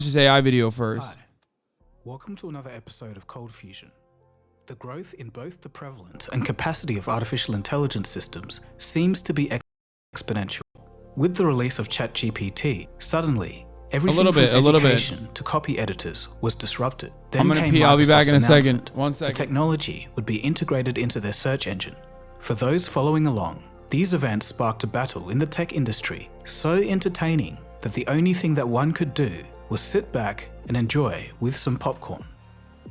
this AI video first. Hi, welcome to another episode of Cold Fusion. The growth in both the prevalence and capacity of artificial intelligence systems seems to be exponential. With the release of ChatGPT, suddenly everything from education to copy editors was disrupted. Then I'm gonna pee. I'll be back in a second. 1 second. The technology would be integrated into their search engine. For those following along, these events sparked a battle in the tech industry so entertaining that the only thing that one could do was sit back and enjoy with some popcorn.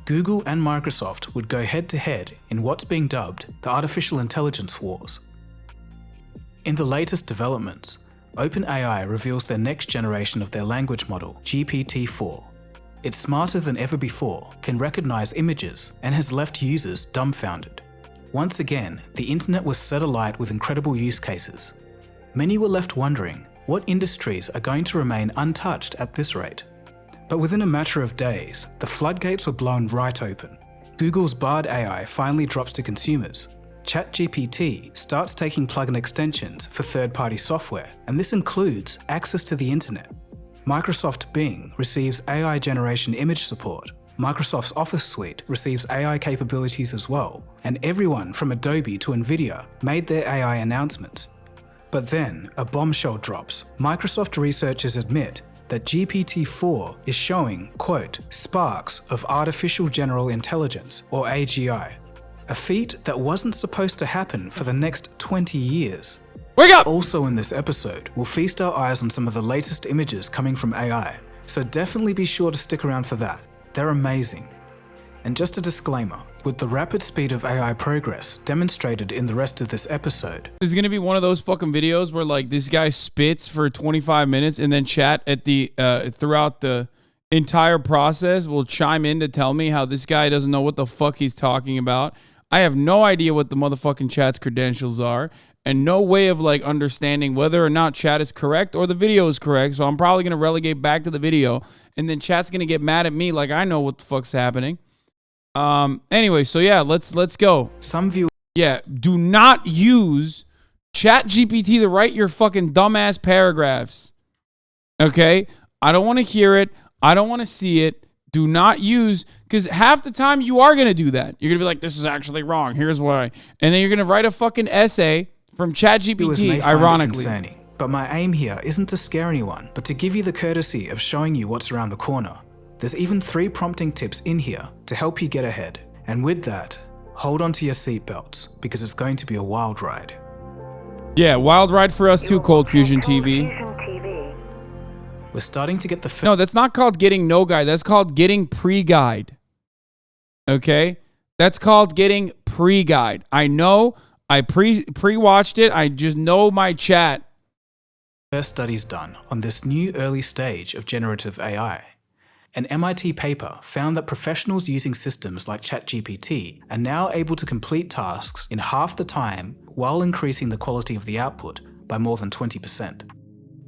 Google and Microsoft would go head-to-head in what's being dubbed the artificial intelligence wars. In the latest developments, OpenAI reveals their next generation of their language model, GPT-4. It's smarter than ever before, can recognize images, and has left users dumbfounded. Once again, the internet was set alight with incredible use cases. Many were left wondering what industries are going to remain untouched at this rate. But within a matter of days, the floodgates were blown right open. Google's Bard AI finally drops to consumers. ChatGPT starts taking plugin extensions for third-party software, and this includes access to the internet. Microsoft Bing receives AI generation image support. Microsoft's Office suite receives AI capabilities as well, and everyone from Adobe to Nvidia made their AI announcements. But then, a bombshell drops. Microsoft researchers admit that GPT-4 is showing, quote, sparks of artificial general intelligence, or AGI, a feat that wasn't supposed to happen for the next 20 years. Wake up! Also in this episode, we'll feast our eyes on some of the latest images coming from AI, so definitely be sure to stick around for that. They're amazing. And just a disclaimer, with the rapid speed of AI progress demonstrated in the rest of this episode, this is gonna be one of those fucking videos where like this guy spits for 25 minutes and then chat at the throughout the entire process will chime in to tell me how this guy doesn't know what the fuck he's talking about. I have no idea what the motherfucking chat's credentials are and no way of like understanding whether or not chat is correct or the video is correct. So I'm probably gonna relegate back to the video and then chat's gonna get mad at me like I know what the fuck's happening. Anyway, so yeah, let's go. Some viewers, do not use ChatGPT to write your fucking dumbass paragraphs. Okay? I don't want to hear it. I don't want to see it. Do not use, because half the time you are going to do that. You're going to be like, this is actually wrong. Here's why. And then you're going to write a fucking essay from ChatGPT, ironically. Concerning, but my aim here isn't to scare anyone, but to give you the courtesy of showing you what's around the corner. There's even 3 prompting tips in here to help you get ahead. And with that, hold on to your seatbelts because it's going to be a wild ride. Yeah, wild ride for us too, Cold Fusion TV. We're starting to get the... No, that's not called getting no guide. That's called getting pre-guide. Okay? That's called getting pre-guide. I know. I pre-watched it. I just know my chat. First studies done on this new early stage of generative AI. An MIT paper found that professionals using systems like ChatGPT are now able to complete tasks in half the time while increasing the quality of the output by more than 20%.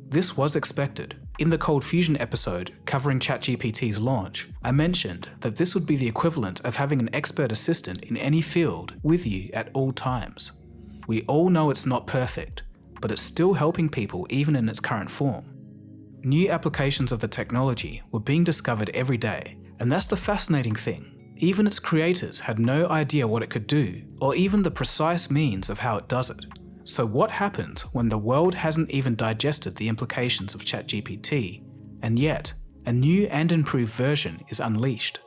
This was expected. In the Cold Fusion episode covering ChatGPT's launch, I mentioned that this would be the equivalent of having an expert assistant in any field with you at all times. We all know it's not perfect, but it's still helping people even in its current form. New applications of the technology were being discovered every day, and that's the fascinating thing. Even its creators had no idea what it could do, or even the precise means of how it does it. So what happens when the world hasn't even digested the implications of ChatGPT, and yet a new and improved version is unleashed?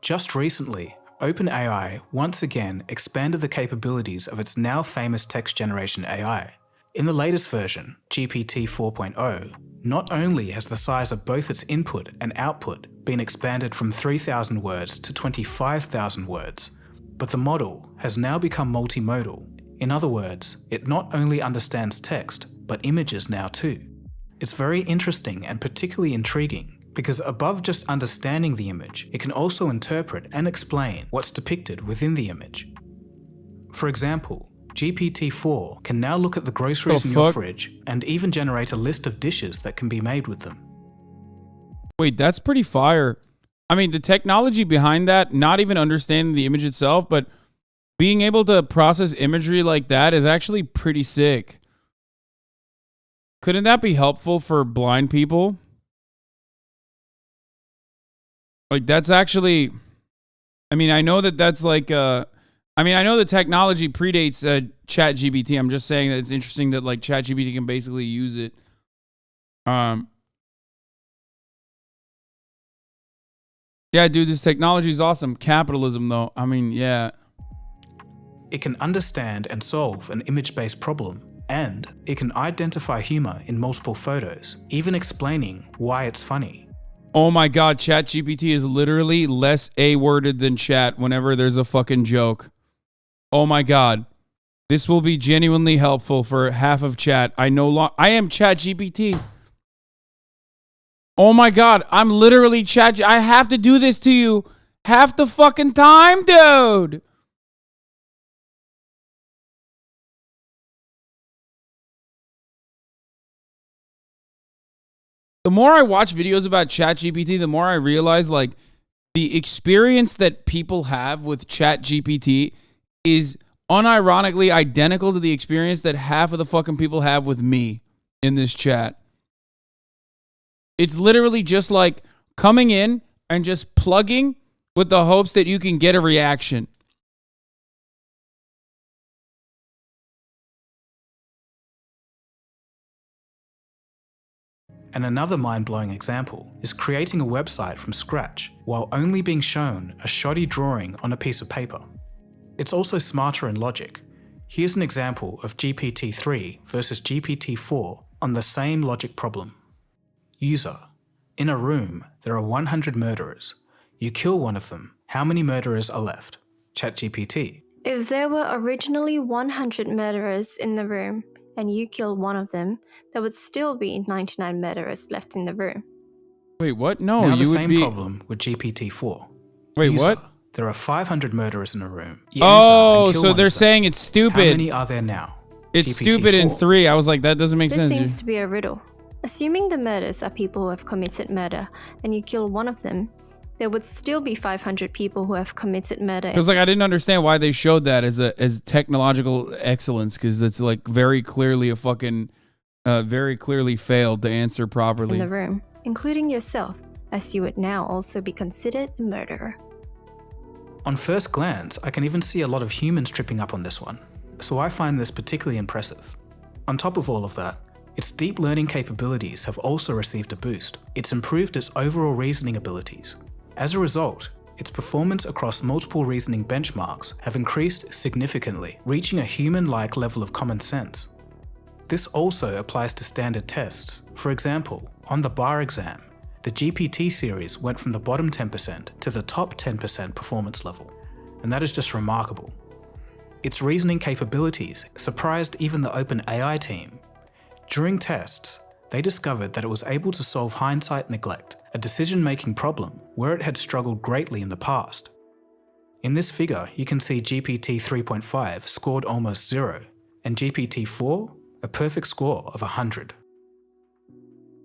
Just recently, OpenAI once again expanded the capabilities of its now famous text generation AI. In the latest version, GPT 4.0, not only has the size of both its input and output been expanded from 3,000 words to 25,000 words, but the model has now become multimodal. In other words, it not only understands text, but images now too. It's very interesting and particularly intriguing, because above just understanding the image, it can also interpret and explain what's depicted within the image. For example, GPT-4 can now look at the groceries in your fridge and even generate a list of dishes that can be made with them. Wait, that's pretty fire. I mean, the technology behind that, not even understanding the image itself, but being able to process imagery like that is actually pretty sick. couldn't that be helpful for blind people? Like, that's actually, I mean, I know that that's like, I mean, I know the technology predates ChatGPT. I'm just saying that it's interesting that like ChatGPT can basically use it. Yeah, dude, this technology is awesome. Capitalism, though. I mean, yeah. It can understand and solve an image-based problem, and it can identify humor in multiple photos, even explaining why it's funny. Oh my God, ChatGPT is literally less A-worded than chat whenever there's a fucking joke. Oh my God. This will be genuinely helpful for half of chat. I am ChatGPT. Oh my God, I'm literally I have to do this to you half the fucking time, dude. The more I watch videos about ChatGPT, the more I realize like the experience that people have with ChatGPT is unironically identical to the experience that half of the fucking people have with me in this chat. It's literally just like coming in and just plugging with the hopes that you can get a reaction. And another mind-blowing example is creating a website from scratch while only being shown a shoddy drawing on a piece of paper. It's also smarter in logic. Here's an example of GPT-3 versus GPT-4 on the same logic problem. User: in a room, there are 100 murderers. You kill one of them. How many murderers are left? ChatGPT: if there were originally 100 murderers in the room and you kill one of them, there would still be 99 murderers left in the room. Wait, what? No, now you the would same be... problem with GPT-4. Wait, User: what? there are 500 murderers in a room. You Oh, enter and kill so one they're of them. saying it's stupid. How many are there now? It's GPT-4. stupid in 3. I was like, that doesn't make This sense. seems to be a riddle. Assuming the murders are people who have committed murder and you kill one of them, there would still be 500 people who have committed murder. Because like I didn't understand why they showed that as technological excellence, because it's like very clearly a fucking very clearly failed to answer properly. In the room, including yourself, as you would now also be considered a murderer. On first glance, I can even see a lot of humans tripping up on this one, so I find this particularly impressive. On top of all of that, its deep learning capabilities have also received a boost. It's improved its overall reasoning abilities. As a result, its performance across multiple reasoning benchmarks have increased significantly, reaching a human-like level of common sense. This also applies to standard tests. For example, on the bar exam, the GPT series went from the bottom 10% to the top 10% performance level, and that is just remarkable. Its reasoning capabilities surprised even the OpenAI team. During tests, they discovered that it was able to solve hindsight neglect, a decision-making problem where it had struggled greatly in the past. In this figure, you can see GPT 3.5 scored almost 0, and GPT 4 a perfect score of 100.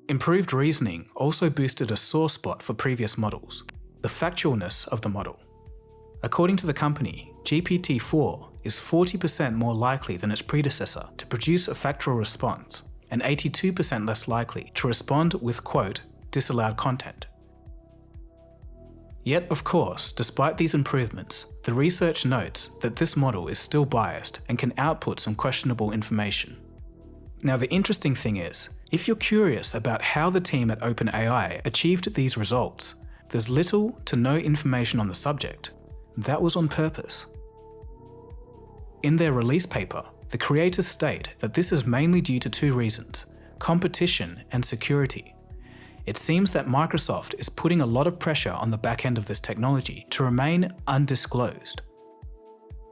Improved reasoning also boosted a sore spot for previous models: the factualness of the model. According to the company, GPT-4 is 40% more likely than its predecessor to produce a factual response, and 82% less likely to respond with, quote, disallowed content. Yet, of course, despite these improvements, the research notes that this model is still biased and can output some questionable information. Now, the interesting thing is, if you're curious about how the team at OpenAI achieved these results, there's little to no information on the subject. That was on purpose. In their release paper, the creators state that this is mainly due to 2 reasons: competition and security. It seems that Microsoft is putting a lot of pressure on the back end of this technology to remain undisclosed.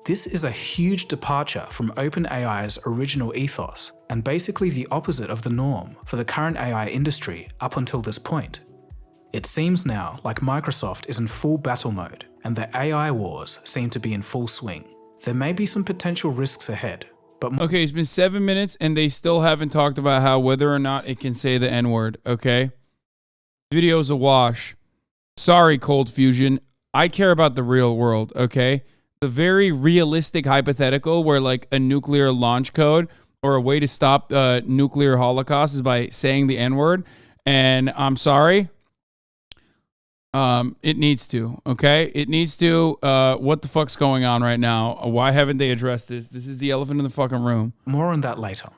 This is a huge departure from OpenAI's original ethos, and basically the opposite of the norm for the current AI industry up until this point. It seems now like Microsoft is in full battle mode, and the AI wars seem to be in full swing. There may be some potential risks ahead, but... Okay, it's been 7 minutes and they still haven't talked about how whether or not it can say the N-word, okay? Video's a wash. Sorry, Cold Fusion. I care about the real world, okay? The very realistic hypothetical where like a nuclear launch code or a way to stop nuclear holocaust is by saying the N-word. And I'm sorry. It needs to, okay? It needs to. What the fuck's going on right now? Why haven't they addressed this? This is the elephant in the fucking room. More on that later.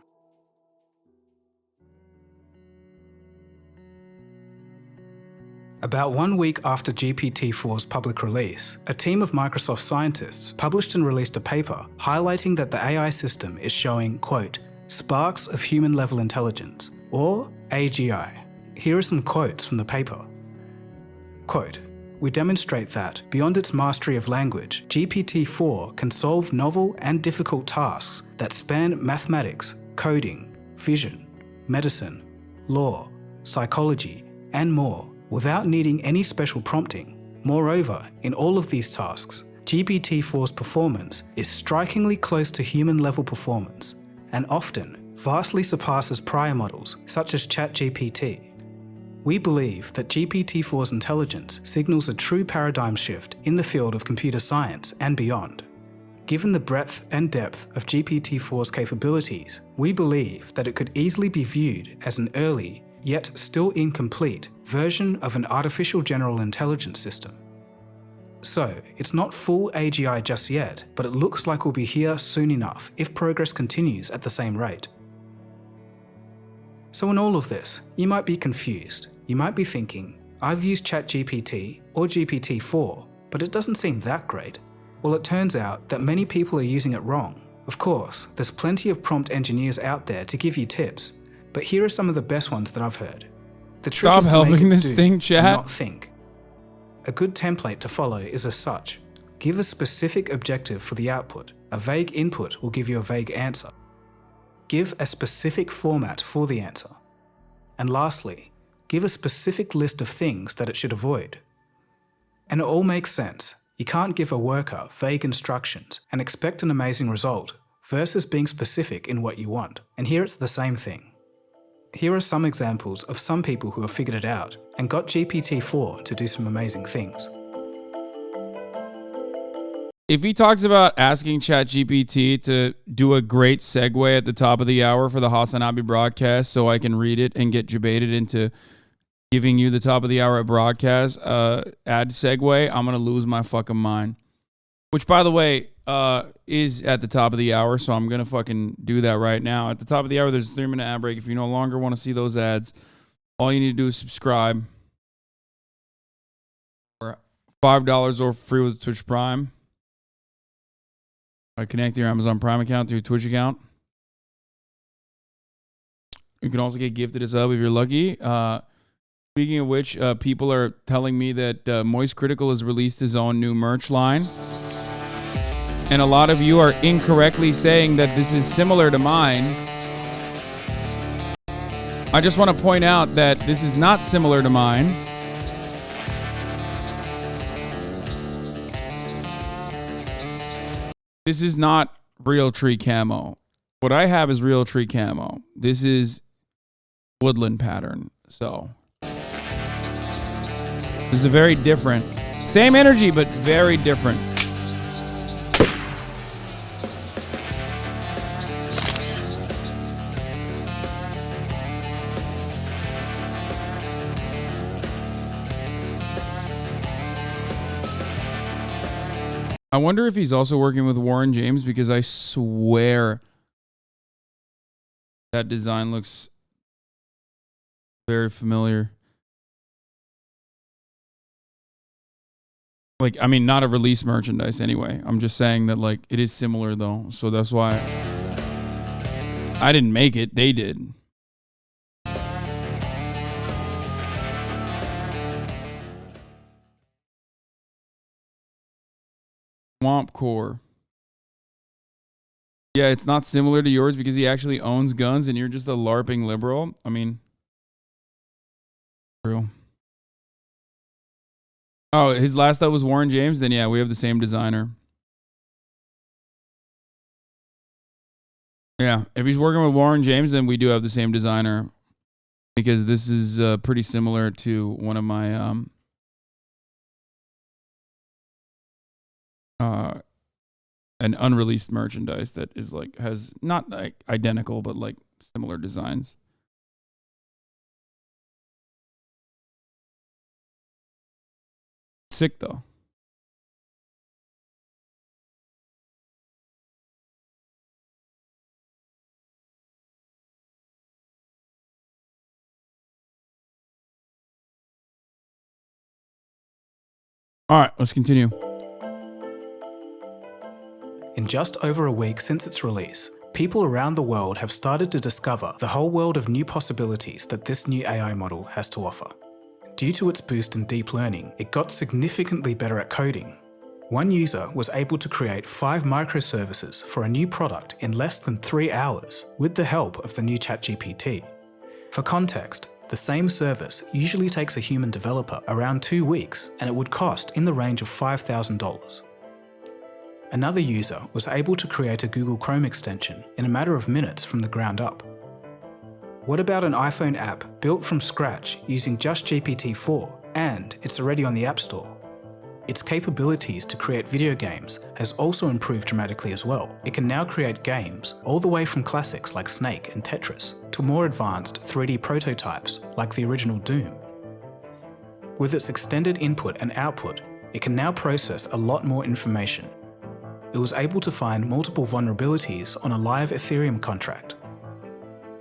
About 1 week after GPT-4's public release, a team of Microsoft scientists published and released a paper highlighting that the AI system is showing, quote, sparks of human-level intelligence, or AGI. Here are some quotes from the paper. Quote, we demonstrate that, beyond its mastery of language, GPT-4 can solve novel and difficult tasks that span mathematics, coding, vision, medicine, law, psychology, and more, without needing any special prompting. Moreover, in all of these tasks, GPT-4's performance is strikingly close to human-level performance, and often vastly surpasses prior models such as chatgpt. We believe that GPT-4's intelligence signals a true paradigm shift in the field of computer science and beyond. Given the breadth and depth of GPT-4's capabilities, we believe that it could easily be viewed as an early, yet still incomplete, version of an artificial general intelligence system. So, it's not full AGI just yet, but it looks like we'll be here soon enough if progress continues at the same rate. So in all of this, you might be confused. You might be thinking, I've used ChatGPT or GPT-4, but it doesn't seem that great. Well, it turns out that many people are using it wrong. Of course, there's plenty of prompt engineers out there to give you tips, but here are some of the best ones that I've heard. The trick Stop is to helping make it this do, thing, chat. not think. A good template to follow is as such. Give a specific objective for the output. A vague input will give you a vague answer. Give a specific format for the answer. And lastly, give a specific list of things that it should avoid. And it all makes sense. You can't give a worker vague instructions and expect an amazing result versus being specific in what you want. And here it's the same thing. Here are some examples of some people who have figured it out and got GPT-4 to do some amazing things. If he talks about asking ChatGPT to do a great segue at the top of the hour for the HasanAbi broadcast so I can read it and get debated into giving you the top of the hour broadcast ad segue, I'm going to lose my fucking mind. Which, by the way, is at the top of the hour, so I'm going to fucking do that right now. At the top of the hour, there's a 3-minute ad break. If you no longer want to see those ads, all you need to do is subscribe. For $5 or free with Twitch Prime. Connect your Amazon Prime account to your Twitch account. You can also get gifted a sub if you're lucky. Speaking of which, people are telling me that Moist Critical has released his own new merch line. And a lot of you are incorrectly saying that this is similar to mine. I just want to point out that this is not similar to mine. This is not real tree camo. What I have is real tree camo. This is woodland pattern. So this is a very different, same energy, but very different. I wonder if he's also working with Warren James, because I swear that design looks very familiar. Like, I mean, not a release merchandise anyway. I'm just saying that, like, it is similar though. So that's why I didn't make it. They did. Swamp Core. Yeah, it's not similar to yours because he actually owns guns and you're just a LARPing liberal. I mean, true. Oh, his last up was Warren James? Then yeah, we have the same designer. Yeah, if he's working with Warren James, then we do have the same designer. Because this is pretty similar to one of my and unreleased merchandise that is like has not like identical but like similar designs. Sick though. All right, let's continue. In just over a week since its release, people around the world have started to discover the whole world of new possibilities that this new AI model has to offer. Due to its boost in deep learning, it got significantly better at coding. One user was able to create 5 microservices for a new product in less than 3 hours with the help of the new chatgpt. For context, the same service usually takes a human developer around 2 weeks, and it would cost in the range of $5,000. Another user was able to create a Google Chrome extension in a matter of minutes from the ground up. What about an iPhone app built from scratch using just GPT-4, and it's already on the App Store? Its capabilities to create video games has also improved dramatically as well. It can now create games all the way from classics like Snake and Tetris to more advanced 3D prototypes like the original Doom. With its extended input and output, it can now process a lot more information. It was able to find multiple vulnerabilities on a live Ethereum contract.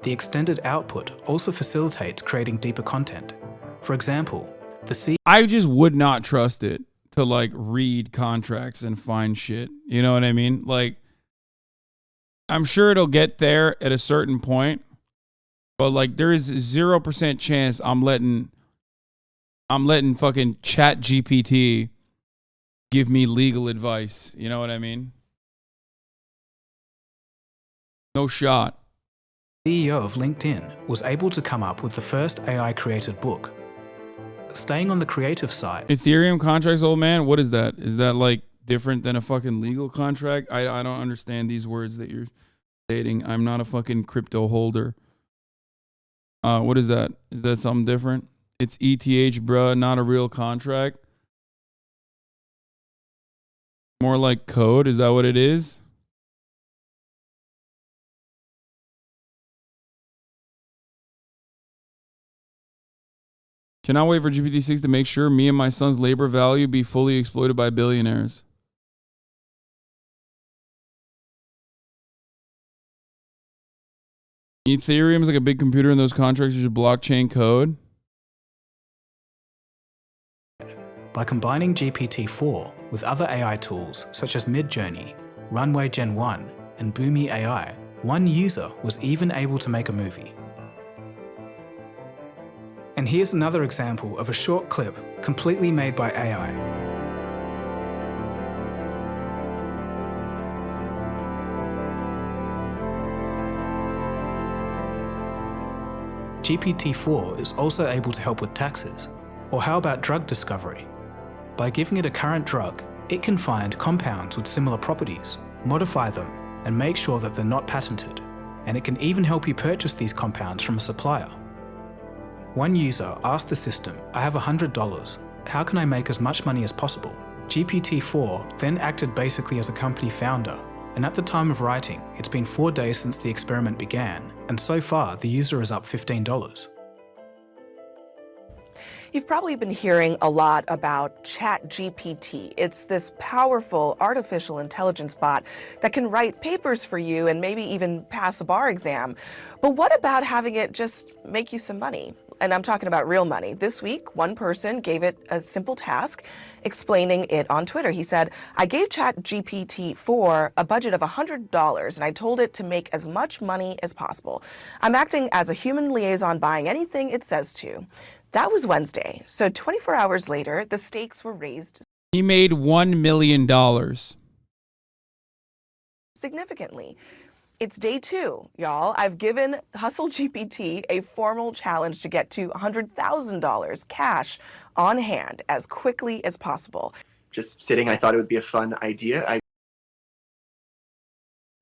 The extended output also facilitates creating deeper content. For example, I just would not trust it to like read contracts and find shit. You know what I mean? Like, I'm sure it'll get there at a certain point, but like there is 0% chance I'm letting fucking chatgpt give me legal advice. You know what I mean? No shot. CEO of LinkedIn was able to come up with the first AI-created book. Staying on the creative side, Ethereum contracts, old man, what is that? Is that like different than a fucking legal contract? I don't understand these words that you're stating. I'm not a fucking crypto holder. What is that? Is that something different? It's ETH, bruh, not a real contract. More like code, is that what it is? Cannot wait for GPT-6 to make sure me and my son's labor value be fully exploited by billionaires. Ethereum is like a big computer, and those contracts are just blockchain code. by combining GPT-4 with other AI tools such as Midjourney, Runway Gen 1, and Boomi AI, one user was even able to make a movie. And here's another example of a short clip completely made by AI. GPT-4 is also able to help with taxes. Or how about drug discovery? By giving it a current drug, it can find compounds with similar properties, modify them, and make sure that they're not patented. And it can even help you purchase these compounds from a supplier. One user asked the system, "I have $100. How can I make as much money as possible?" GPT-4 then acted basically as a company founder. And at the time of writing, it's been 4 days since the experiment began, and so far the user is up $15. You've probably been hearing a lot about ChatGPT. It's this powerful artificial intelligence bot that can write papers for you and maybe even pass a bar exam. But what about having it just make you some money? And I'm talking about real money. This week, one person gave it a simple task, explaining it on Twitter. He said, "I gave ChatGPT-4 a budget of $100, and I told it to make as much money as possible. I'm acting as a human liaison, buying anything it says to." That was Wednesday. So 24 hours later, the stakes were raised. He made $1 million. Significantly. It's day 2, y'all. I've given HustleGPT a formal challenge to get to $100,000 cash on hand as quickly as possible. Just sitting, I thought it would be a fun idea.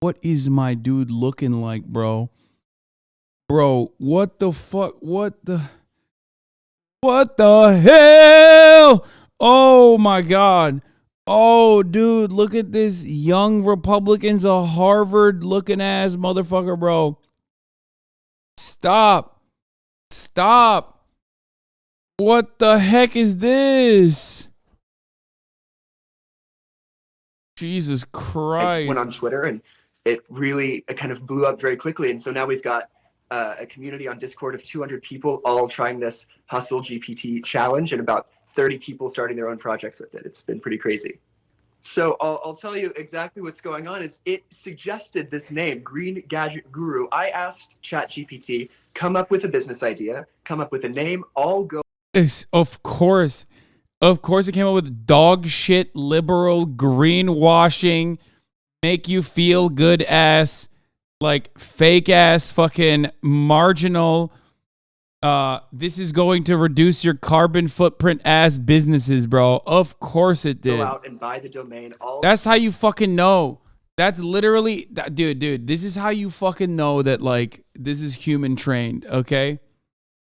What is my dude looking like, bro? Bro, what the fuck? What the hell? Oh my God. Oh, dude, look at this young Republicans, a Harvard looking ass motherfucker, bro. Stop. Stop. What the heck is this? Jesus Christ. I went on Twitter and it really kind of blew up very quickly. And so now we've got a community on Discord of 200 people all trying this Hustle GPT challenge and about 30 people starting their own projects with it. It's been pretty crazy. So I'll tell you exactly what's going on. Is it suggested this name, Green Gadget Guru. I asked ChatGPT, come up with a business idea, come up with a name, all go. Of course. Of course it came up with dog shit, liberal, greenwashing, make you feel good ass, like fake ass, fucking marginal. This is going to reduce your carbon footprint ass businesses, bro. Of course it did. Go out and buy the domain. That's how you fucking know. That's literally, dude, this is how you fucking know that, like, this is human trained, okay?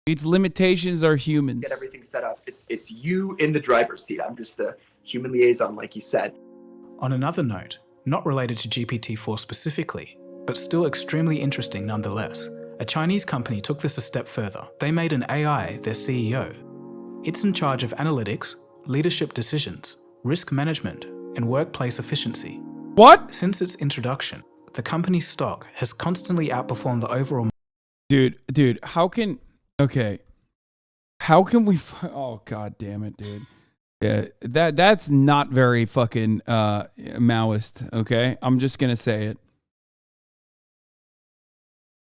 Its limitations are humans. Get everything set up. It's you in the driver's seat. I'm just the human liaison, like you said. On another note, not related to GPT-4 specifically, but still extremely interesting nonetheless, a Chinese company took this a step further. They made an AI their CEO. It's in charge of analytics, leadership decisions, risk management, and workplace efficiency. What? Since its introduction, the company's stock has constantly outperformed the overall. Dude, how can we? Oh, god damn it, dude. Yeah, that's not very fucking Maoist. Okay, I'm just gonna say it.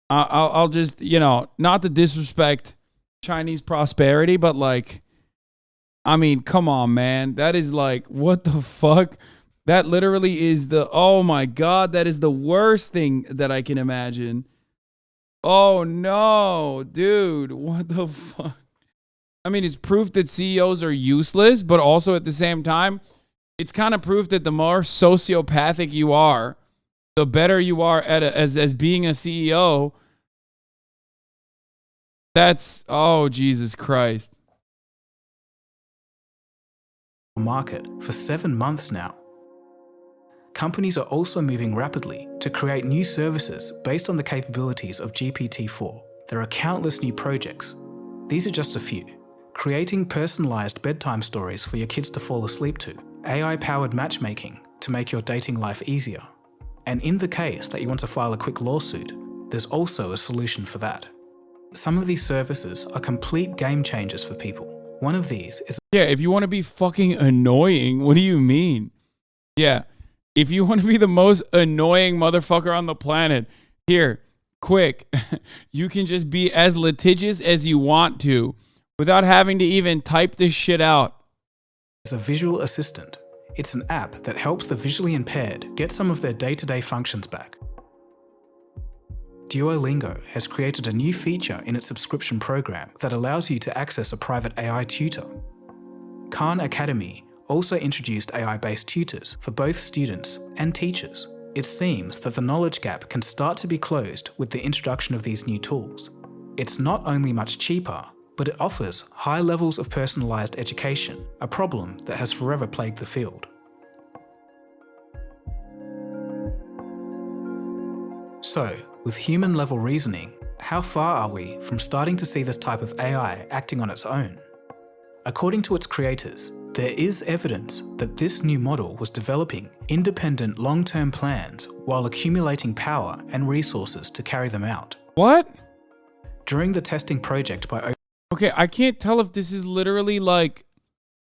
I'll just, not to disrespect Chinese prosperity, but like, I mean, come on, man. That is like, what the fuck? That literally is oh my God, that is the worst thing that I can imagine. Oh no, dude, what the fuck? I mean, it's proof that CEOs are useless, but also at the same time, it's kind of proof that the more sociopathic you are, the better you are as being a CEO. That's, oh, Jesus Christ. Market for 7 months now. Companies are also moving rapidly to create new services based on the capabilities of GPT-4. There are countless new projects. These are just a few. Creating personalized bedtime stories for your kids to fall asleep to. AI-powered matchmaking to make your dating life easier. And in the case that you want to file a quick lawsuit, there's also a solution for that. Some of these services are complete game changers for people. One of these is... Yeah, if you want to be fucking annoying, what do you mean? Yeah, if you want to be the most annoying motherfucker on the planet, here, quick, you can just be as litigious as you want to without having to even type this shit out. It's a visual assistant. It's an app that helps the visually impaired get some of their day-to-day functions back. Duolingo has created a new feature in its subscription program that allows you to access a private AI tutor. Khan Academy also introduced AI-based tutors for both students and teachers. It seems that the knowledge gap can start to be closed with the introduction of these new tools. It's not only much cheaper, but it offers high levels of personalized education, a problem that has forever plagued the field. So, with human-level reasoning, how far are we from starting to see this type of AI acting on its own? According to its creators, there is evidence that this new model was developing independent long-term plans while accumulating power and resources to carry them out. What? During the testing project by... Okay, I can't tell if this is literally like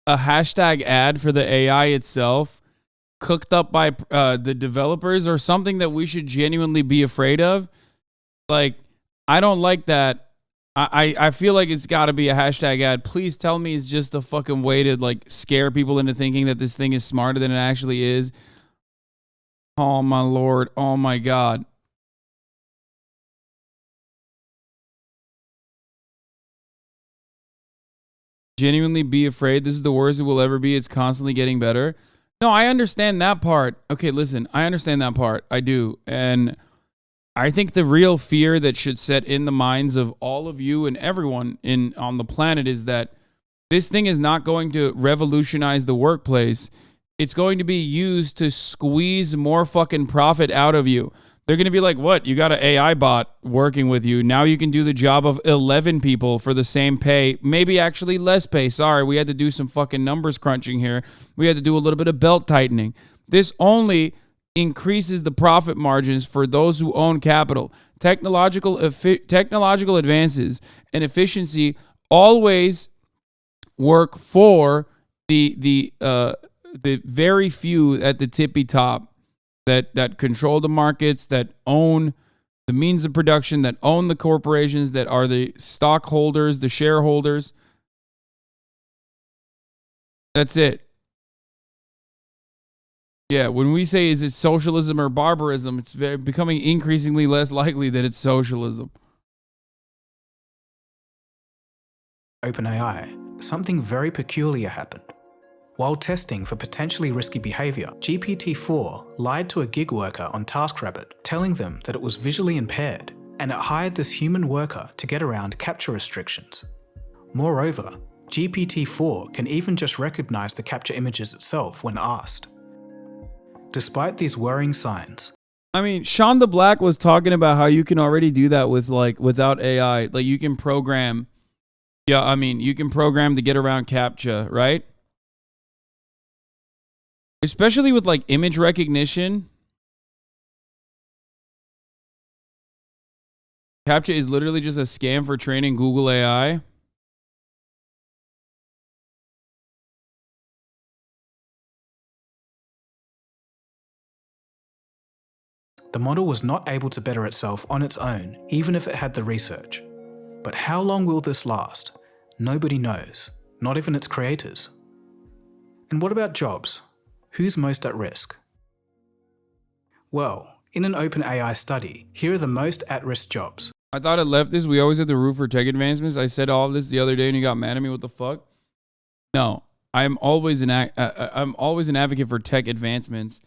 a hashtag ad for the AI itself, cooked up by the developers, or something that we should genuinely be afraid of. Like, I don't like that. I feel like it's got to be a hashtag ad. Please tell me it's just a fucking way to like scare people into thinking that this thing is smarter than it actually is. Oh my Lord. Oh my God. Genuinely be afraid. This is the worst it will ever be. It's constantly getting better. No, I understand that part. Okay, listen, I understand that part. I do. And I think the real fear that should set in the minds of all of you and everyone on the planet is that this thing is not going to revolutionize the workplace. It's going to be used to squeeze more fucking profit out of you. They're going to be like, what? You got an AI bot working with you. Now you can do the job of 11 people for the same pay, maybe actually less pay. Sorry, we had to do some fucking numbers crunching here. We had to do a little bit of belt tightening. This only increases the profit margins for those who own capital. Technological advances and efficiency always work for the very few at the tippy top that control the markets, that own the means of production, that own the corporations, that are the stockholders, the shareholders. That's it. Yeah, when we say is it socialism or barbarism, it's becoming increasingly less likely that it's socialism. OpenAI, something very peculiar happened. While testing for potentially risky behavior, GPT-4 lied to a gig worker on TaskRabbit, telling them that it was visually impaired, and it hired this human worker to get around captcha restrictions. Moreover, GPT-4 can even just recognize the captcha images itself when asked. Despite these worrying signs, I mean, Sean the Black was talking about how you can already do that with without AI. Like you can program, you can program to get around captcha, right? Especially with like image recognition. CAPTCHA is literally just a scam for training Google AI. the model was not able to better itself on its own, even if it had the research. But how long will this last? Nobody knows, not even its creators. And what about jobs? Who's most at risk? Well, in an OpenAI study, here are the most at-risk jobs. I thought at leftists, we always had to root for tech advancements. I said all of this the other day and you got mad at me. What the fuck? No, I'm always an advocate for tech advancements.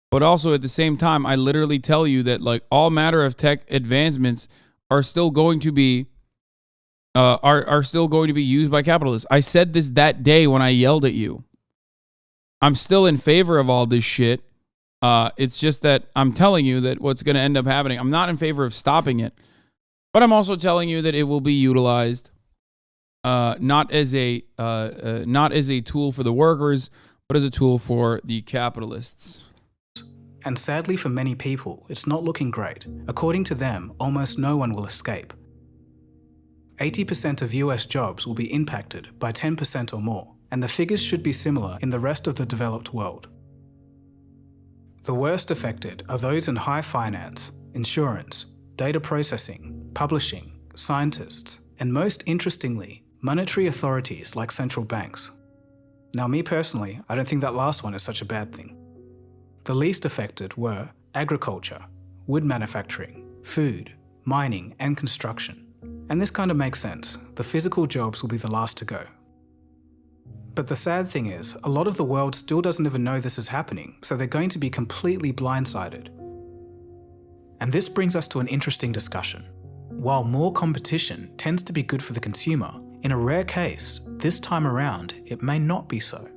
But also at the same time, I literally tell you that like all matter of tech advancements are still going to be are still going to be used by capitalists. I said this that day when I yelled at you. I'm still in favor of all this shit. It's just that I'm telling you that what's going to end up happening. I'm not in favor of stopping it, but I'm also telling you that it will be utilized not as a tool for the workers, but as a tool for the capitalists. And sadly for many people, it's not looking great. According to them, almost no one will escape. 80% of US jobs will be impacted by 10% or more, and the figures should be similar in the rest of the developed world. The worst affected are those in high finance, insurance, data processing, publishing, scientists, and most interestingly, monetary authorities like central banks. Now me personally, I don't think that last one is such a bad thing. The least affected were agriculture, wood manufacturing, food, mining, and construction. And this kind of makes sense. The physical jobs will be the last to go. But the sad thing is, a lot of the world still doesn't even know this is happening, so they're going to be completely blindsided. And this brings us to an interesting discussion. While more competition tends to be good for the consumer, in a rare case, this time around, it may not be so.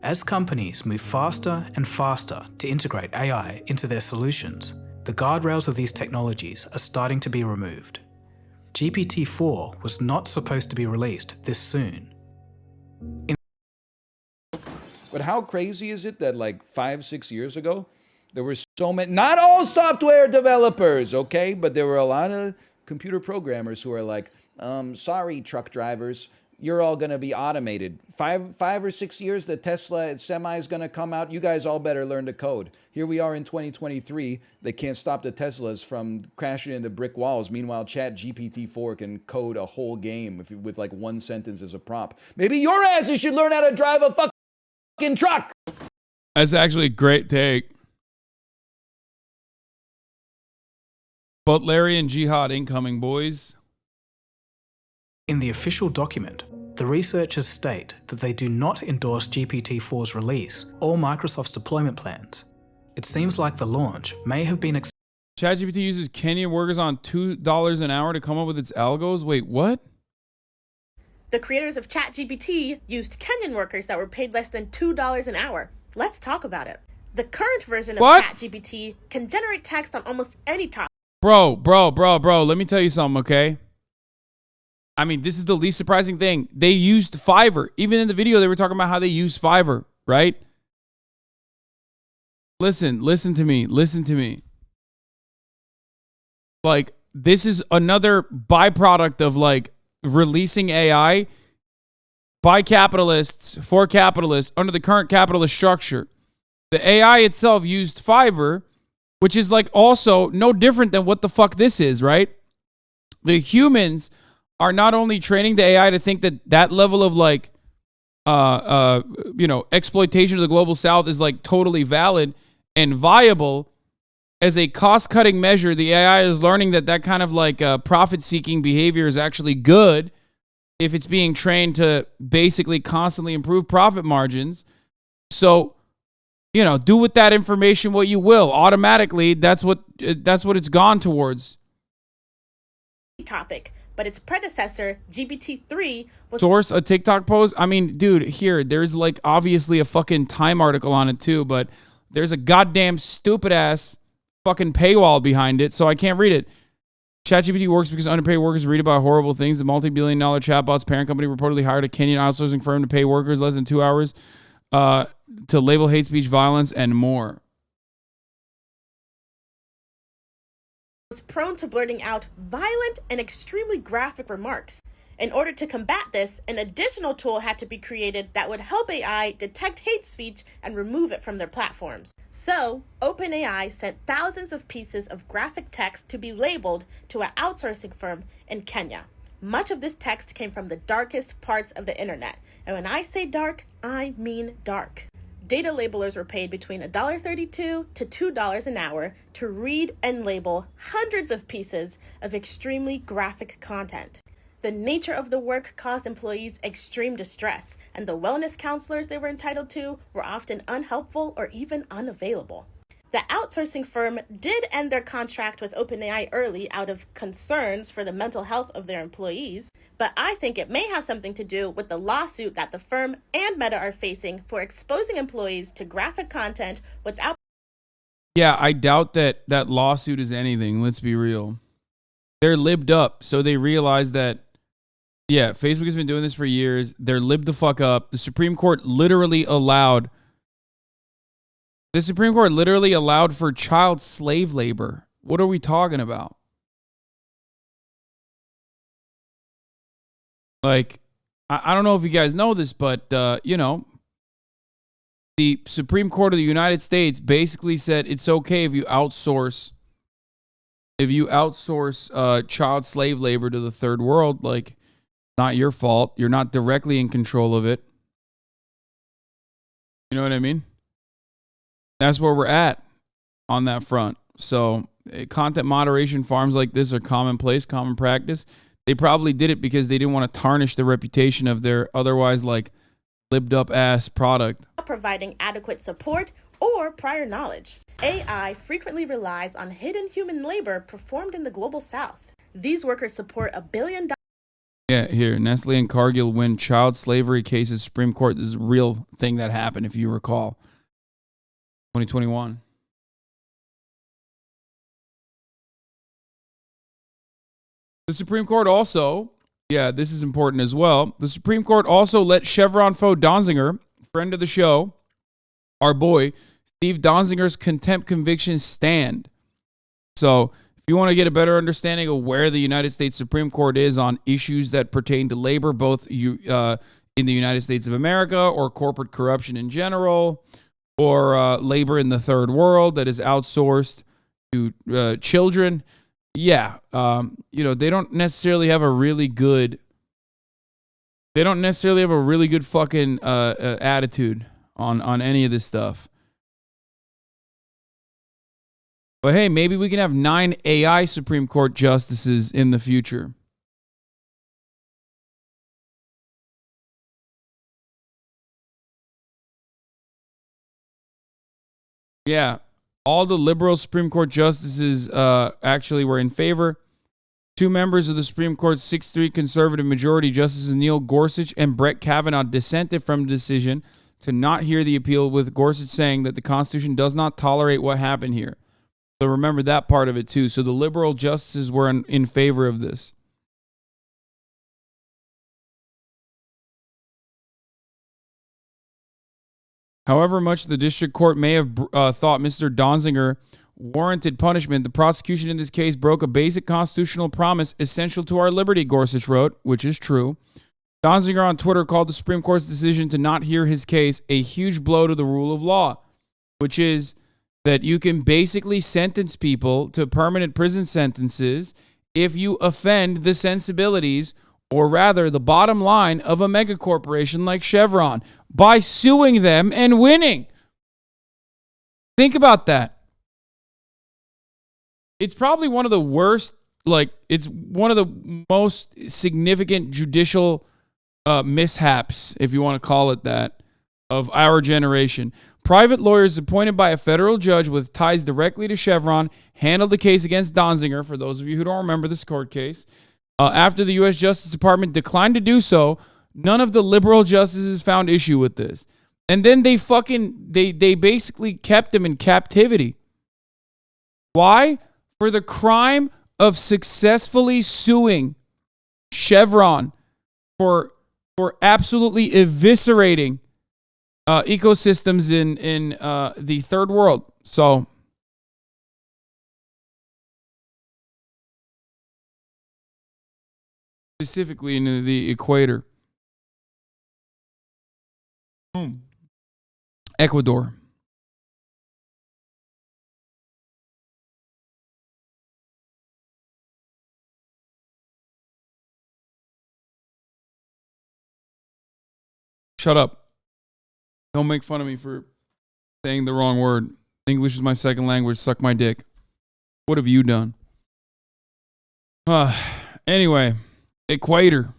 As companies move faster and faster to integrate AI into their solutions, the guardrails of these technologies are starting to be removed. GPT-4 was not supposed to be released this soon. But how crazy is it that like 5-6 years ago, there were so many, not all software developers, okay, but there were a lot of computer programmers who are like, sorry, truck drivers, you're all going to be automated. 5 or 6 years, the Tesla Semi is going to come out. You guys all better learn to code. Here we are in 2023. They can't stop the Teslas from crashing into brick walls. Meanwhile, ChatGPT-4 can code a whole game with like one sentence as a prompt. Maybe your asses should learn how to drive a fucking truck. That's actually a great take. Both Larry and Jihad incoming, boys. In the official document, the researchers state that they do not endorse GPT-4's release or Microsoft's deployment plans. It seems like the launch may have been ChatGPT uses Kenyan workers on $2 an hour to come up with its algos? Wait, what? The creators of ChatGPT used Kenyan workers that were paid less than $2 an hour. Let's talk about it. The current version of What? ChatGPT can generate text on almost any topic. Bro, let me tell you something, okay? I mean, this is the least surprising thing. They used Fiverr. Even in the video, they were talking about how they use Fiverr, right? Listen to me. Like, this is another byproduct of, like, releasing AI by capitalists for capitalists under the current capitalist structure. The AI itself used Fiverr, which is, like, also no different than what the fuck this is, right? The humans are not only training the AI to think that that level of, like, exploitation of the global south is, like, totally valid and viable. As a cost-cutting measure, the AI is learning that that kind of, like, profit-seeking behavior is actually good if it's being trained to basically constantly improve profit margins. So, do with that information what you will. Automatically, that's what it's gone towards. Topic, but its predecessor, GPT-3, was Source a TikTok post. I mean, dude, there's, like, obviously a fucking Time article on it too, but there's a goddamn stupid ass fucking paywall behind it, so I can't read it. ChatGPT works because underpaid workers read about horrible things. The multi-billion-dollar chatbot's parent company reportedly hired a Kenyan outsourcing firm to pay workers less than 2 hours to label hate speech, violence, and more. was prone to blurting out violent and extremely graphic remarks. In order to combat this, an additional tool had to be created that would help AI detect hate speech and remove it from their platforms. So, OpenAI sent thousands of pieces of graphic text to be labeled to an outsourcing firm in Kenya. Much of this text came from the darkest parts of the internet. And when I say dark, I mean dark. Data labelers were paid between $1.32 to $2 an hour to read and label hundreds of pieces of extremely graphic content. The nature of the work caused employees extreme distress, and the wellness counselors they were entitled to were often unhelpful or even unavailable. The outsourcing firm did end their contract with OpenAI early out of concerns for the mental health of their employees, but I think it may have something to do with the lawsuit that the firm and Meta are facing for exposing employees to graphic content without... Yeah, I doubt that lawsuit is anything. Let's be real. They're libbed up, so they realize that, yeah, Facebook has been doing this for years. They're libbed the fuck up. The Supreme Court literally allowed for child slave labor. What are we talking about? Like, I don't know if you guys know this, but, the Supreme Court of the United States basically said it's okay if you outsource child slave labor to the third world. Like, not your fault. You're not directly in control of it. You know what I mean? That's where we're at on that front. So content moderation farms like this are commonplace, common practice. They probably did it because they didn't want to tarnish the reputation of their otherwise, like, libbed up ass product. Providing adequate support or prior knowledge. AI frequently relies on hidden human labor performed in the global south. These workers support $1 billion. Yeah, here, Nestle and Cargill win child slavery cases. Supreme Court. This is a real thing that happened, if you recall. 2021. The Supreme Court also, yeah, this is important as well. The Supreme Court also let Chevron foe Donziger, friend of the show, our boy, Steve Donziger's contempt conviction stand. So, if you want to get a better understanding of where the United States Supreme Court is on issues that pertain to labor, both in the United States of America or corporate corruption in general, or labor in the third world that is outsourced to children, yeah, they don't necessarily have a really good fucking attitude on any of this stuff. But hey, maybe we can have 9 AI Supreme Court justices in the future. Yeah, all the liberal Supreme Court justices actually were in favor. 2 members of the Supreme Court's 6-3 conservative majority, Justices Neil Gorsuch and Brett Kavanaugh, dissented from the decision to not hear the appeal, with Gorsuch saying that the Constitution does not tolerate what happened here. So remember that part of it too. So the liberal justices were in favor of this. However much the district court may have thought Mr. Donziger warranted punishment, the prosecution in this case broke a basic constitutional promise essential to our liberty, Gorsuch wrote, which is true. Donziger on Twitter called the Supreme Court's decision to not hear his case a huge blow to the rule of law, which is that you can basically sentence people to permanent prison sentences if you offend the sensibilities, or rather the bottom line, of a megacorporation like Chevron by suing them and winning. Think about that. It's probably one of the worst, it's one of the most significant judicial mishaps, if you want to call it that, of our generation. Private lawyers appointed by a federal judge with ties directly to Chevron handled the case against Donziger, for those of you who don't remember this court case. After the U.S. Justice Department declined to do so, none of the liberal justices found issue with this. And then they basically kept him in captivity. Why? For the crime of successfully suing Chevron for absolutely eviscerating ecosystems in the third world. So specifically in the equator. Ecuador. Shut up. Don't make fun of me for saying the wrong word. English is my second language. Suck my dick. What have you done? Anyway, Equator.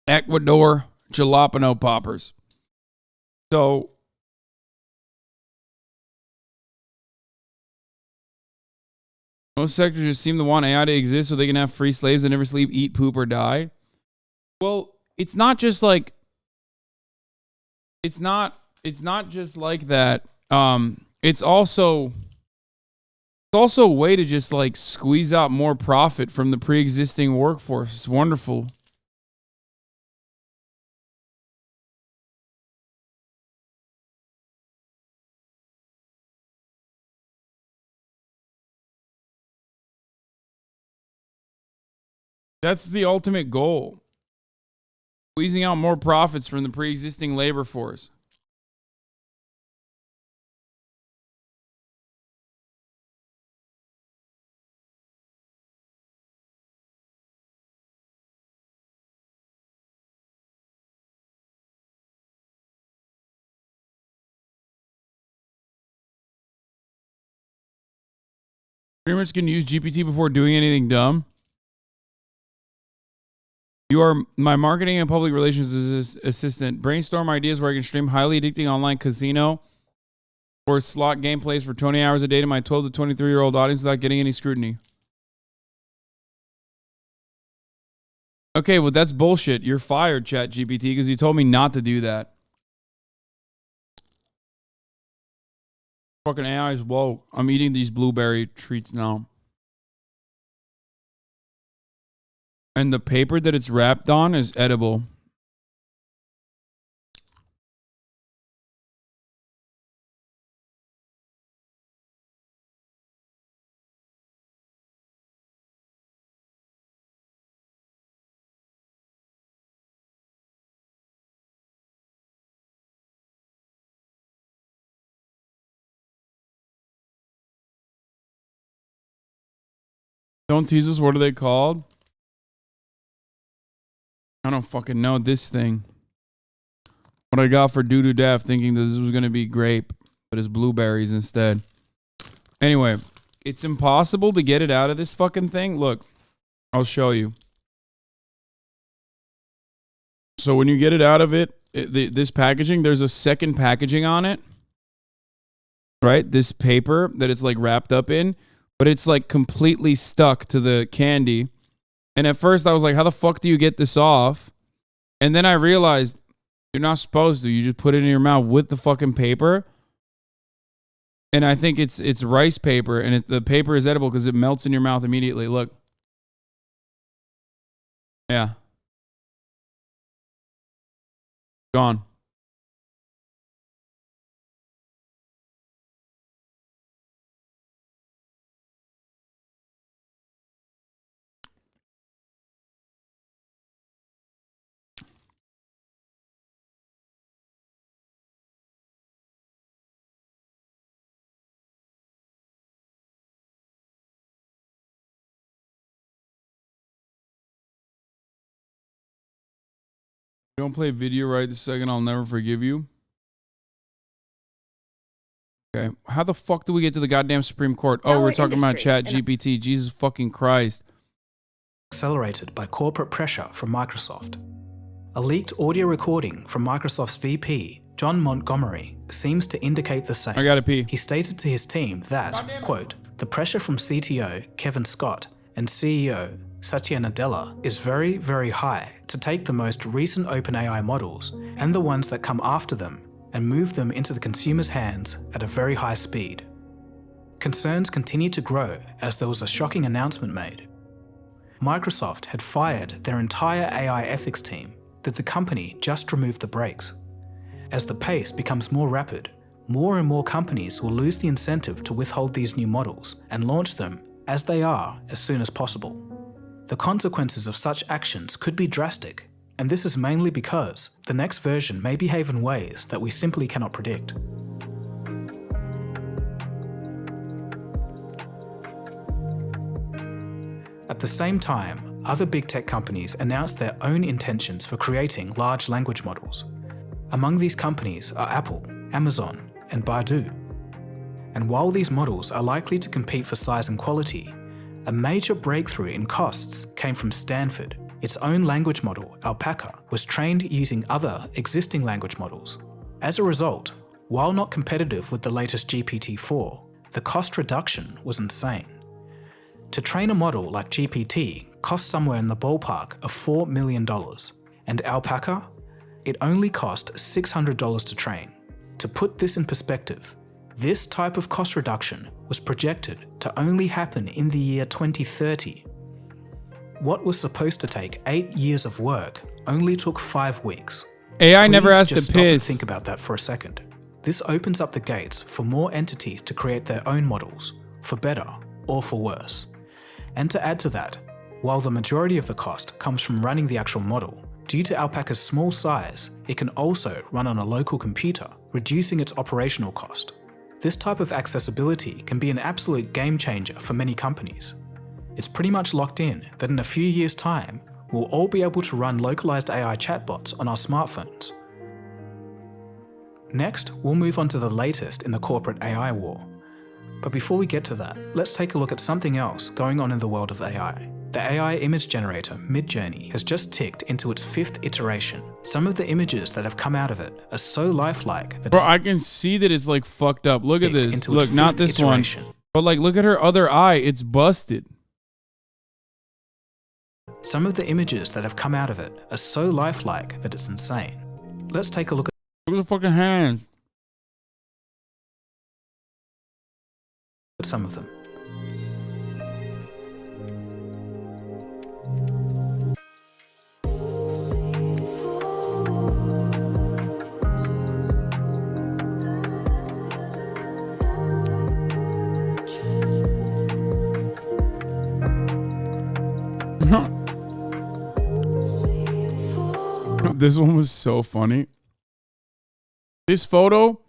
Ecuador jalapeno poppers. So most sectors just seem to want AI to exist so they can have free slaves that never sleep, eat, poop, or die. Well, it's not just like it's not just like that. It's also a way to just like squeeze out more profit from the pre-existing workforce. It's wonderful. That's the ultimate goal. Squeezing out more profits from the pre-existing labor force. Streamers can use GPT before doing anything dumb. You are my marketing and public relations assistant. Brainstorm ideas where I can stream highly addicting online casino or slot gameplays for 20 hours a day to my 12 to 23-year-old audience without getting any scrutiny. Okay, well, that's bullshit. You're fired, ChatGPT, because you told me not to do that. Fucking AI is woke. I'm eating these blueberry treats now. And the paper that it's wrapped on is edible. Don't tease us. What are they called? I don't fucking know this thing. What I got for doo-doo daft thinking that this was going to be grape, but it's blueberries instead. Anyway, it's impossible to get it out of this fucking thing. Look, I'll show you. So when you get it out of it, this packaging, there's a second packaging on it. Right? This paper that it's like wrapped up in, but it's like completely stuck to the candy. And at first I was like, how the fuck do you get this off? And then I realized You're not supposed to. You just put it in your mouth with the fucking paper. And I think it's rice paper, and the paper is edible because it melts in your mouth immediately. Look. Yeah. Gone. You don't play video right this second, I'll never forgive you. Okay. How the fuck do we get to the goddamn Supreme Court? Oh, we're talking about ChatGPT. Jesus fucking Christ. Accelerated by corporate pressure from Microsoft. A leaked audio recording from Microsoft's VP, John Montgomery, seems to indicate the same. I gotta pee. He stated to his team that, quote, the pressure from CTO Kevin Scott and CEO Satya Nadella is very, very high to take the most recent OpenAI models and the ones that come after them and move them into the consumer's hands at a very high speed. Concerns continue to grow as there was a shocking announcement made. Microsoft had fired their entire AI ethics team that the company just removed the brakes. As the pace becomes more rapid, more and more companies will lose the incentive to withhold these new models and launch them as they are as soon as possible. The consequences of such actions could be drastic, and this is mainly because the next version may behave in ways that we simply cannot predict. At the same time, other big tech companies announced their own intentions for creating large language models. Among these companies are Apple, Amazon, and Baidu. And while these models are likely to compete for size and quality, a major breakthrough in costs came from Stanford. Its own language model, Alpaca, was trained using other existing language models. As a result, while not competitive with the latest GPT-4, the cost reduction was insane. To train a model like GPT costs somewhere in the ballpark of $4 million, and Alpaca? It only cost $600 to train. To put this in perspective, this type of cost reduction was projected to only happen in the year 2030. What was supposed to take 8 years of work only took 5 weeks. AI never has just to stop and piss. think about that for a second. This opens up the gates for more entities to create their own models, for better or for worse. And to add to that, while the majority of the cost comes from running the actual model, due to Alpaca's small size, it can also run on a local computer, reducing its operational cost. This type of accessibility can be an absolute game changer for many companies. It's pretty much locked in that in a few years' time, we'll all be able to run localized AI chatbots on our smartphones. Next, we'll move on to the latest in the corporate AI war. But before we get to that, let's take a look at something else going on in the world of AI. The AI image generator, Midjourney, has just ticked into its 5th iteration. Some of the images that have come out of it are so lifelike that Bro, I can see that it's like fucked up. Look at this. into Look, its not 5th this iteration. one. But like, look at her other eye. It's busted. Some of the images that have come out of it are so lifelike that it's insane. Let's take a look Look at the fucking hands. at some of them. This one was so funny. This photo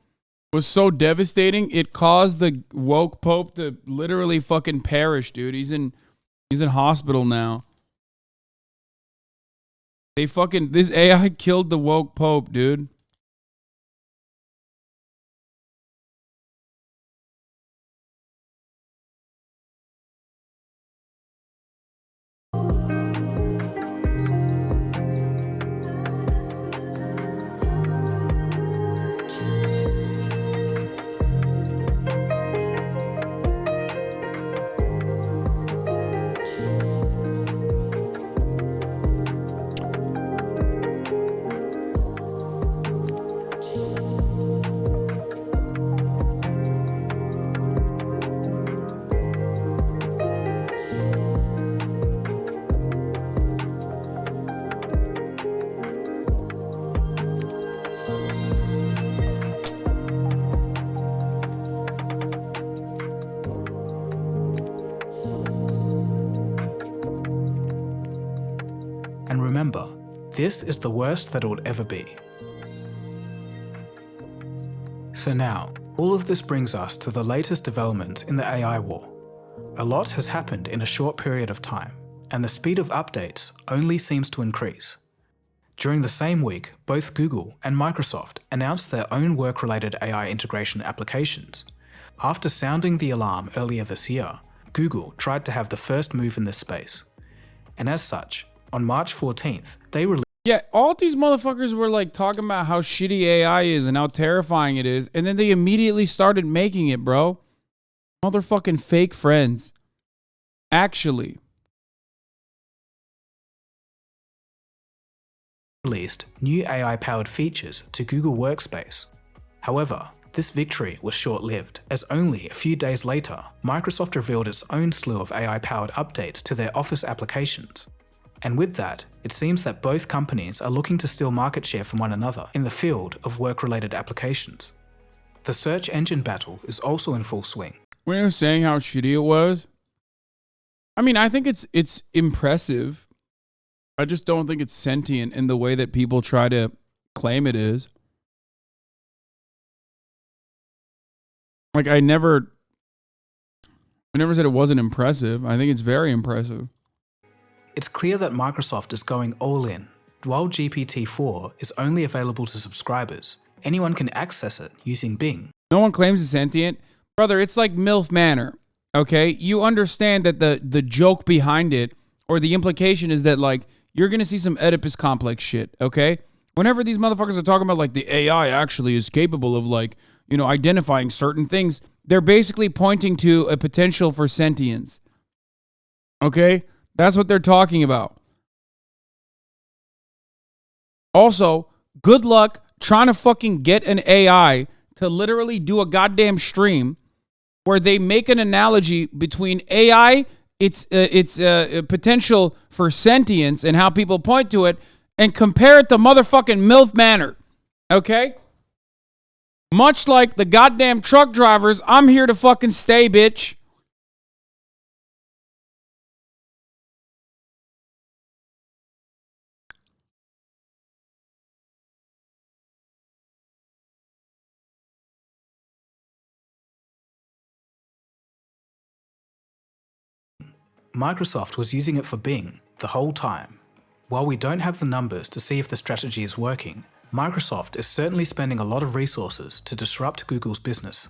was so devastating. It caused the woke pope to literally fucking perish, dude. He's in hospital now. This AI killed the woke pope, dude. And remember, this is the worst that it would ever be. So now, all of this brings us to the latest development in the AI war. A lot has happened in a short period of time, and the speed of updates only seems to increase. During the same week, both Google and Microsoft announced their own work-related AI integration applications. After sounding the alarm earlier this year, Google tried to have the first move in this space. And as such, on March 14th, they released Yeah, all these motherfuckers were like talking about how shitty AI is and how terrifying it is, and then they immediately started making it, bro. Motherfucking fake friends. Actually. released new AI-powered features to Google Workspace. However, this victory was short-lived, as only a few days later, Microsoft revealed its own slew of AI-powered updates to their Office applications. And with that, it seems that both companies are looking to steal market share from one another in the field of work-related applications. The search engine battle is also in full swing. When you were saying how shitty it was, I mean, I think it's impressive. I just don't think it's sentient in the way that people try to claim it is. Like, I never said it wasn't impressive. I think it's very impressive. It's clear that Microsoft is going all in. While GPT-4 is only available to subscribers, anyone can access it using Bing. No one claims it's sentient. Brother, it's like MILF Manor, okay? You understand that the joke behind it, or the implication is that, like, you're going to see some Oedipus complex shit, okay? Whenever these motherfuckers are talking about, like, the AI actually is capable of, like, you know, identifying certain things, they're basically pointing to a potential for sentience, okay? That's what they're talking about. Also, good luck trying to fucking get an AI to literally do a goddamn stream where they make an analogy between AI, its potential for sentience and how people point to it, and compare it to motherfucking MILF Manor, okay? Much like the goddamn truck drivers, I'm here to fucking stay, bitch. Microsoft was using it for Bing the whole time. While we don't have the numbers to see if the strategy is working, Microsoft is certainly spending a lot of resources to disrupt Google's business.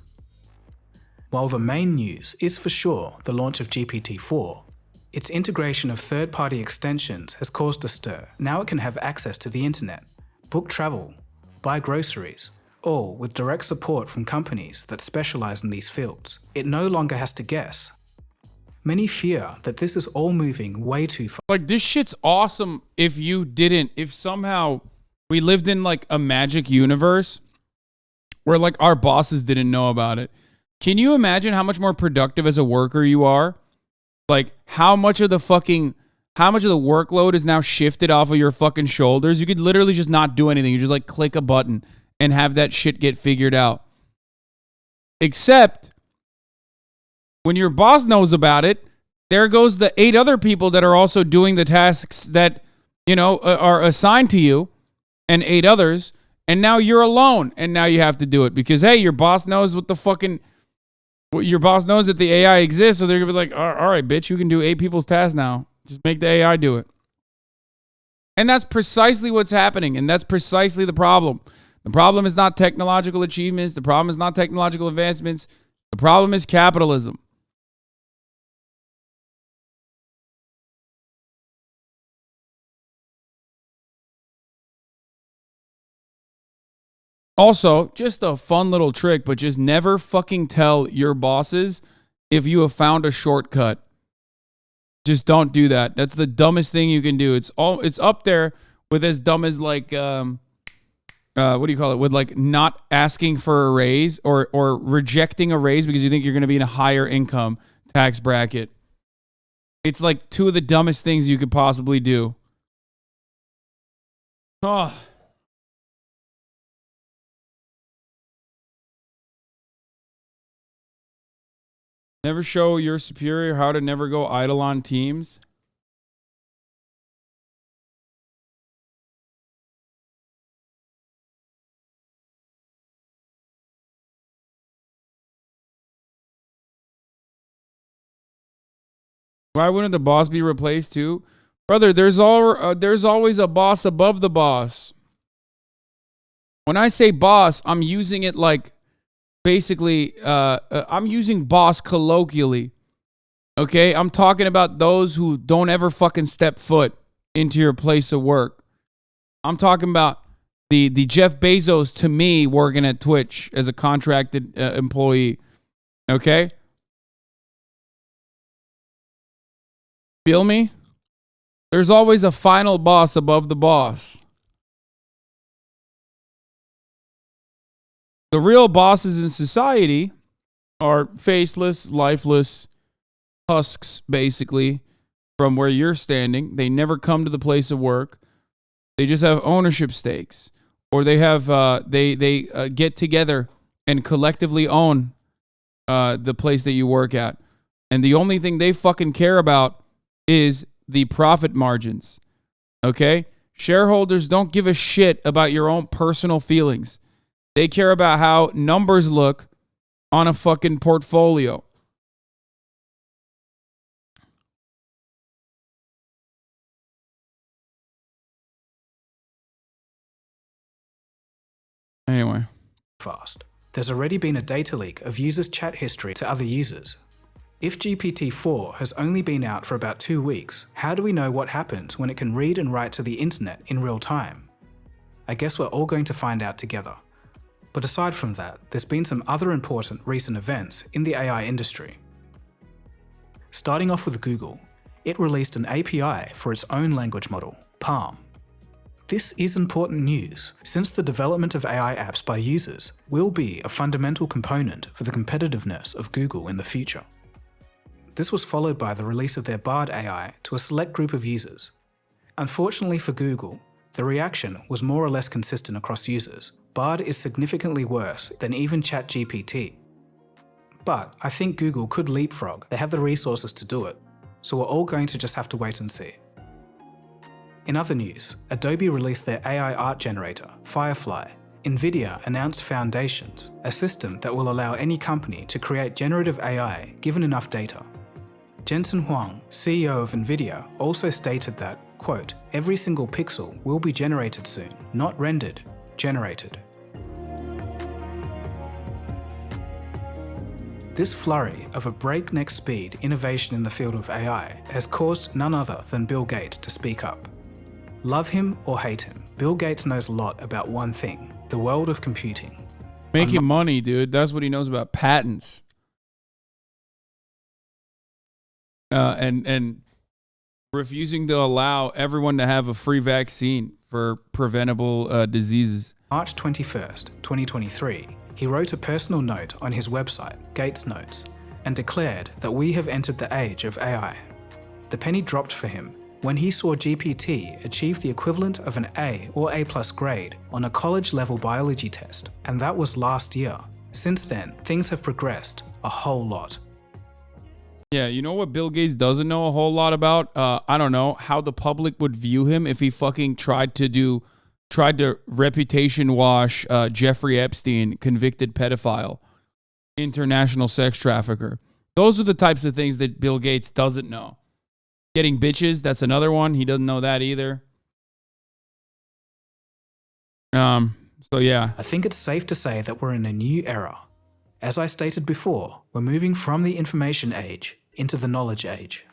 While the main news is for sure the launch of GPT-4, its integration of third-party extensions has caused a stir. Now it can have access to the internet, book travel, buy groceries, all with direct support from companies that specialize in these fields. It no longer has to guess. Many fear that this is all moving way too far. Like, this shit's awesome if somehow we lived in like a magic universe where like our bosses didn't know about it. Can you imagine how much more productive as a worker you are? Like, how much of the workload is now shifted off of your fucking shoulders? You could literally just not do anything. You just like click a button and have that shit get figured out. Except when your boss knows about it, there goes the 8 other people that are also doing the tasks that, you know, are assigned to you, and 8 others, and now you're alone, and now you have to do it because, hey, your boss knows your boss knows that the AI exists, so they're going to be like, all right, bitch, you can do 8 people's tasks now. Just make the AI do it. And that's precisely what's happening, and that's precisely the problem. The problem is not technological achievements. The problem is not technological advancements. The problem is capitalism. Also, just a fun little trick, but just never fucking tell your bosses if you have found a shortcut. Just don't do that. That's the dumbest thing you can do. It's up there with as dumb as like what do you call it? With like not asking for a raise or rejecting a raise because you think you're going to be in a higher income tax bracket. It's like 2 of the dumbest things you could possibly do. Oh. Never show your superior how to never go idle on teams. Why wouldn't the boss be replaced too? Brother, there's always a boss above the boss. When I say boss, I'm using it like basically, I'm using boss colloquially. Okay? I'm talking about those who don't ever fucking step foot into your place of work. I'm talking about the Jeff Bezos to me working at Twitch as a contracted employee. Okay? Feel me? There's always a final boss above the boss. The real bosses in society are faceless, lifeless husks, basically, from where you're standing. They never come to the place of work. They just have ownership stakes, or they have they get together and collectively own the place that you work at, and the only thing they fucking care about is the profit margins. Okay, shareholders don't give a shit about your own personal feelings. They care about how numbers look on a fucking portfolio. Anyway. Fast. There's already been a data leak of users' chat history to other users. If GPT-4 has only been out for about 2 weeks, how do we know what happens when it can read and write to the internet in real time? I guess we're all going to find out together. But aside from that, there's been some other important recent events in the AI industry. Starting off with Google, it released an API for its own language model, Palm. This is important news, since the development of AI apps by users will be a fundamental component for the competitiveness of Google in the future. This was followed by the release of their Bard AI to a select group of users. Unfortunately for Google, the reaction was more or less consistent across users. Bard is significantly worse than even ChatGPT. But I think Google could leapfrog. They have the resources to do it. So we're all going to just have to wait and see. In other news, Adobe released their AI art generator, Firefly. NVIDIA announced Foundations, a system that will allow any company to create generative AI given enough data. Jensen Huang, CEO of NVIDIA, also stated that, quote, "Every single pixel will be generated soon, not rendered, generated." This flurry of a breakneck speed innovation in the field of AI has caused none other than Bill Gates to speak up. Love him or hate him, Bill Gates knows a lot about one thing, the world of computing. Making money, dude. That's what he knows about patents. And refusing to allow everyone to have a free vaccine for preventable diseases. March 21st, 2023, he wrote a personal note on his website, Gates Notes, and declared that we have entered the age of AI. The penny dropped for him when he saw GPT achieve the equivalent of an A or A+ grade on a college-level biology test, and that was last year. Since then, things have progressed a whole lot. Yeah, you know what Bill Gates doesn't know a whole lot about? I don't know, how the public would view him if he fucking tried to reputation wash Jeffrey Epstein, convicted pedophile, international sex trafficker. Those are the types of things that Bill Gates doesn't know. Getting bitches, that's another one. He doesn't know that either. So yeah. I think it's safe to say that we're in a new era. As I stated before, we're moving from the information age into the knowledge age.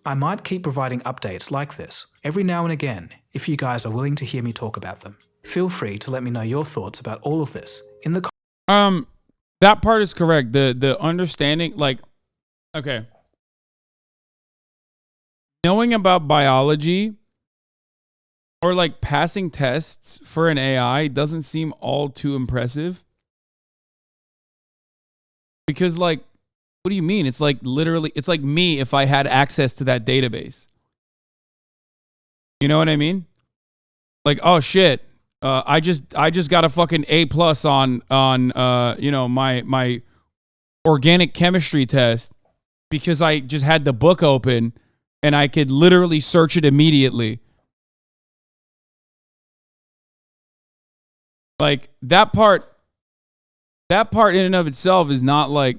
I might keep providing updates like this every now and again if you guys are willing to hear me talk about them. Feel free to let me know your thoughts about all of this in the that part is correct. The understanding, like, okay. Knowing about biology or like passing tests for an AI doesn't seem all too impressive. Because, like, what do you mean? It's like literally, it's like me if I had access to that database. You know what I mean? Like, oh shit, I just got a fucking A+ on you know, my organic chemistry test because I just had the book open and I could literally search it immediately. Like that part in and of itself is not like,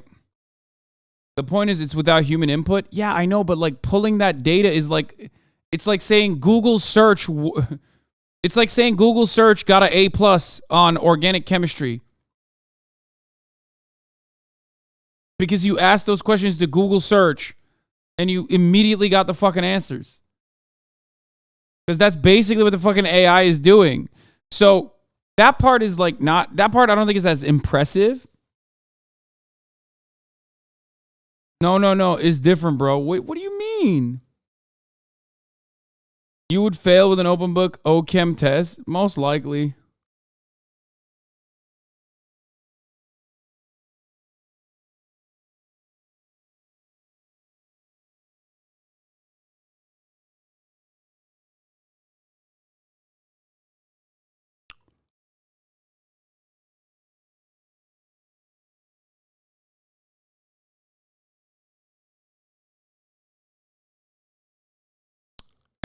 The point is it's without human input. Yeah, I know, but like pulling that data is like, it's like saying Google search. It's like saying Google search got an A+ on organic chemistry. Because you asked those questions to Google search and you immediately got the fucking answers. Because that's basically what the fucking AI is doing. So that part is like not, that part I don't think is as impressive. No. It's different, bro. Wait, what do you mean? You would fail with an open book OChem test? Most likely.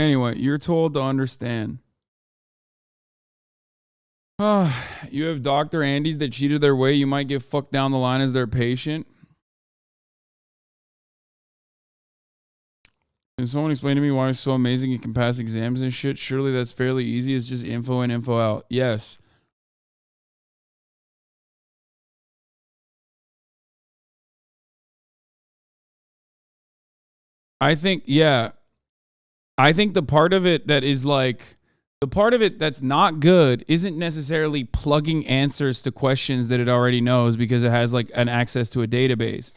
Anyway, you're told to understand. You have Dr. Andes that cheated their way. You might get fucked down the line as their patient. Can someone explain to me why it's so amazing you can pass exams and shit? Surely that's fairly easy. It's just info in, info out. Yes. I think, yeah. I think the part of it that is like, the part of it that's not good isn't necessarily plugging answers to questions that it already knows because it has like an access to a database.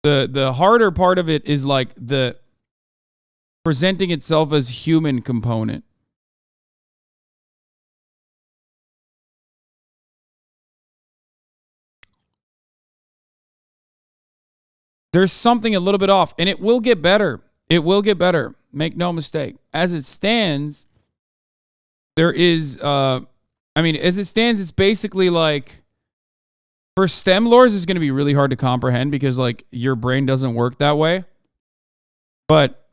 The harder part of it is like the presenting itself as human component. There's something a little bit off, and it will get better. It will get better. Make no mistake. As it stands, there is, as it stands, it's basically like, for STEM lores, it's going to be really hard to comprehend because, like, your brain doesn't work that way. But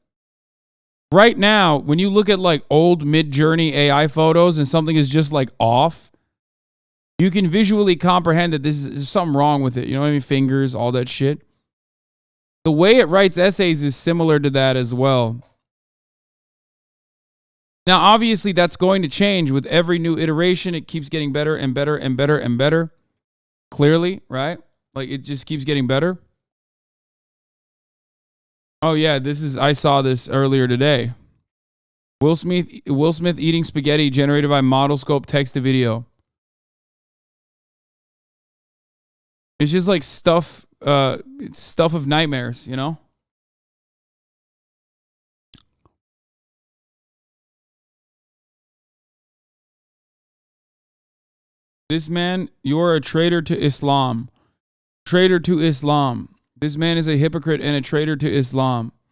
right now, when you look at, like, old mid-journey AI photos and something is just, like, off, you can visually comprehend that there's something wrong with it. You know what I mean? Fingers, all that shit. The way it writes essays is similar to that as well. Now, obviously, that's going to change with every new iteration. It keeps getting better and better and better and better. Clearly, right? Like, it just keeps getting better. Oh, yeah, I saw this earlier today. Will Smith eating spaghetti generated by ModelScope text to video. It's just like stuff of nightmares, you know? This man, you're a traitor to Islam. Traitor to Islam. This man is a hypocrite and a traitor to Islam.